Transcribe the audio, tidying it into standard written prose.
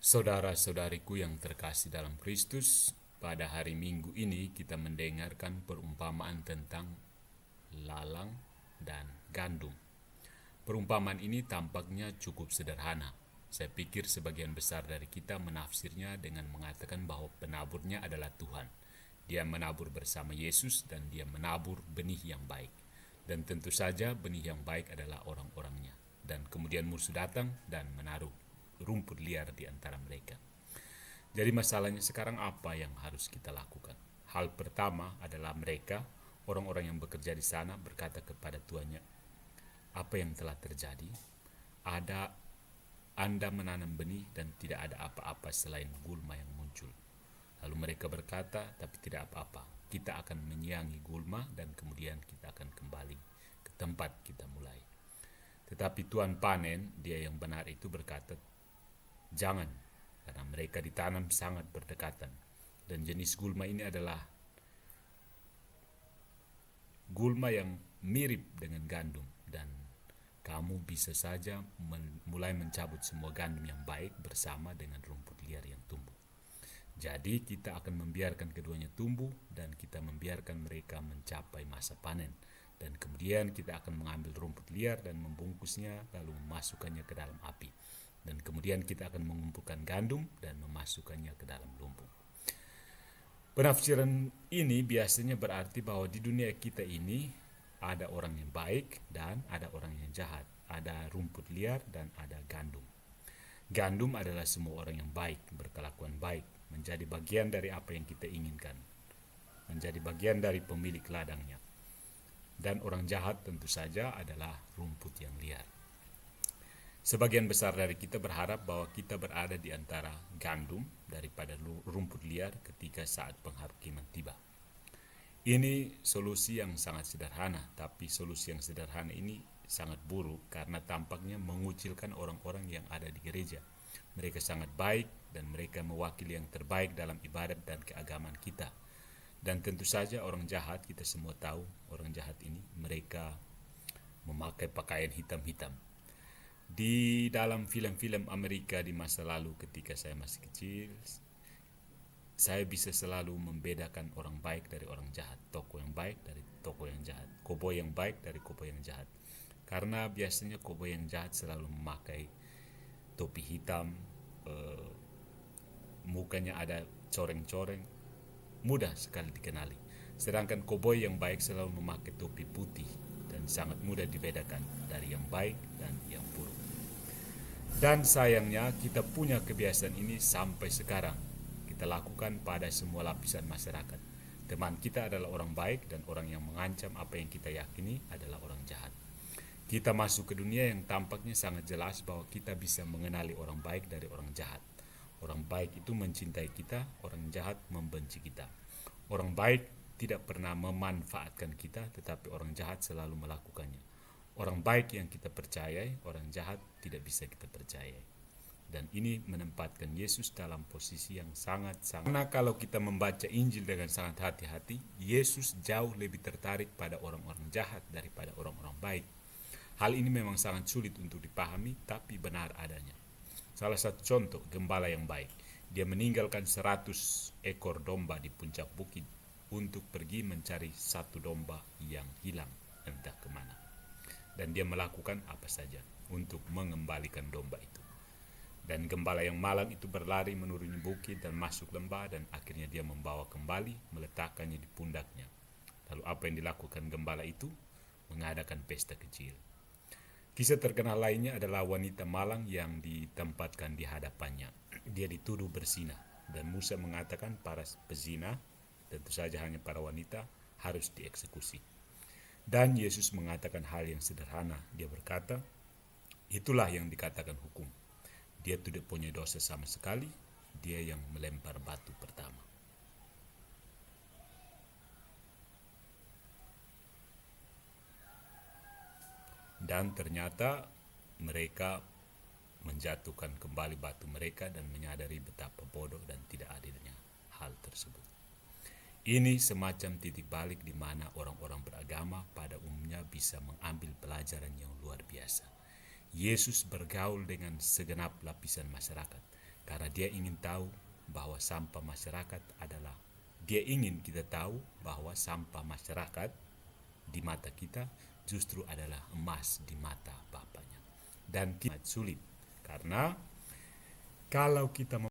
Saudara-saudariku yang terkasih dalam Kristus, pada hari Minggu ini kita mendengarkan perumpamaan tentang lalang dan gandum. Perumpamaan ini tampaknya cukup sederhana. Saya pikir sebagian besar dari kita menafsirnya dengan mengatakan bahwa penaburnya adalah Tuhan. Dia menabur bersama Yesus dan dia menabur benih yang baik. Dan tentu saja benih yang baik adalah orang-orangnya. Dan kemudian musuh datang dan menaruh rumput liar di antara mereka. Jadi masalahnya sekarang apa yang harus kita lakukan? Hal pertama adalah mereka, orang-orang yang bekerja di sana berkata kepada tuannya, apa yang telah terjadi? Anda menanam benih dan tidak ada apa-apa selain gulma yang muncul. Lalu mereka berkata, tapi tidak apa-apa. Kita akan menyiangi gulma dan kemudian kita akan kembali ke tempat kita mulai. Tetapi Tuan panen, dia yang benar itu berkata, jangan, karena mereka ditanam sangat berdekatan. Dan jenis gulma ini adalah gulma yang mirip dengan gandum. Dan kamu bisa saja mulai mencabut semua gandum yang baik bersama dengan rumput liar yang tumbuh. Jadi kita akan membiarkan keduanya tumbuh dan kita membiarkan mereka mencapai masa panen. Dan kemudian kita akan mengambil rumput liar dan membungkusnya lalu memasukkannya ke dalam api. Dan kemudian kita akan mengumpulkan gandum dan memasukkannya ke dalam lumbung. Penafsiran ini biasanya berarti bahwa di dunia kita ini ada orang yang baik dan ada orang yang jahat. Ada rumput liar dan ada gandum. Gandum adalah semua orang yang baik, berkelakuan baik, menjadi bagian dari apa yang kita inginkan, menjadi bagian dari pemilik ladangnya. Dan orang jahat tentu saja adalah rumput yang liar. Sebagian besar dari kita berharap bahwa kita berada di antara gandum daripada rumput liar ketika saat penghakiman tiba. Ini solusi yang sangat sederhana, tapi solusi yang sederhana ini sangat buruk karena tampaknya mengucilkan orang-orang yang ada di gereja. Mereka sangat baik dan mereka mewakili yang terbaik dalam ibadat dan keagamaan kita. Dan tentu saja orang jahat, kita semua tahu orang jahat ini, mereka memakai pakaian hitam-hitam. Di dalam film-film Amerika di masa lalu ketika saya masih kecil, saya bisa selalu membedakan orang baik dari orang jahat, tokoh yang baik dari tokoh yang jahat, koboi yang baik dari koboi yang jahat. Karena biasanya koboi yang jahat selalu memakai topi hitam, mukanya ada coreng-coreng, mudah sekali dikenali. Sedangkan koboi yang baik selalu memakai topi putih dan sangat mudah dibedakan dari yang baik dan yang buruk. Dan sayangnya kita punya kebiasaan ini sampai sekarang. Kita lakukan pada semua lapisan masyarakat. Teman kita adalah orang baik dan orang yang mengancam apa yang kita yakini adalah orang jahat. Kita masuk ke dunia yang tampaknya sangat jelas bahwa kita bisa mengenali orang baik dari orang jahat. Orang baik itu mencintai kita, orang jahat membenci kita. Orang baik tidak pernah memanfaatkan kita, tetapi orang jahat selalu melakukannya. Orang baik yang kita percayai, orang jahat tidak bisa kita percayai. Dan ini menempatkan Yesus dalam posisi yang sangat-sangat. Karena kalau kita membaca Injil dengan sangat hati-hati, Yesus jauh lebih tertarik pada orang-orang jahat daripada orang-orang baik. Hal ini memang sangat sulit untuk dipahami, tapi benar adanya. Salah satu contoh, gembala yang baik. Dia meninggalkan 100 ekor domba di puncak bukit untuk pergi mencari satu domba yang hilang entah kemana. Dan dia melakukan apa saja untuk mengembalikan domba itu. Dan gembala yang malang itu berlari menuruni bukit dan masuk lembah dan akhirnya dia membawa kembali, meletakkannya di pundaknya. Lalu apa yang dilakukan gembala itu? Mengadakan pesta kecil. Kisah terkenal lainnya adalah wanita malang yang ditempatkan di hadapannya. Dia dituduh berzina dan Musa mengatakan para pezina, tentu saja hanya para wanita, harus dieksekusi. Dan Yesus mengatakan hal yang sederhana. Dia berkata, itulah yang dikatakan hukum. Dia tidak punya dosa sama sekali, dia yang melempar batu pertama. Dan ternyata mereka menjatuhkan kembali batu mereka dan menyadari betapa bodoh dan tidak adilnya hal tersebut. Ini semacam titik balik di mana orang-orang beragama pada umumnya bisa mengambil pelajaran yang luar biasa. Yesus bergaul dengan segenap lapisan masyarakat. Karena dia ingin tahu bahwa sampah masyarakat adalah, dia ingin kita tahu bahwa sampah masyarakat di mata kita justru adalah emas di mata Bapaknya. Dan kita sulit, karena kalau kita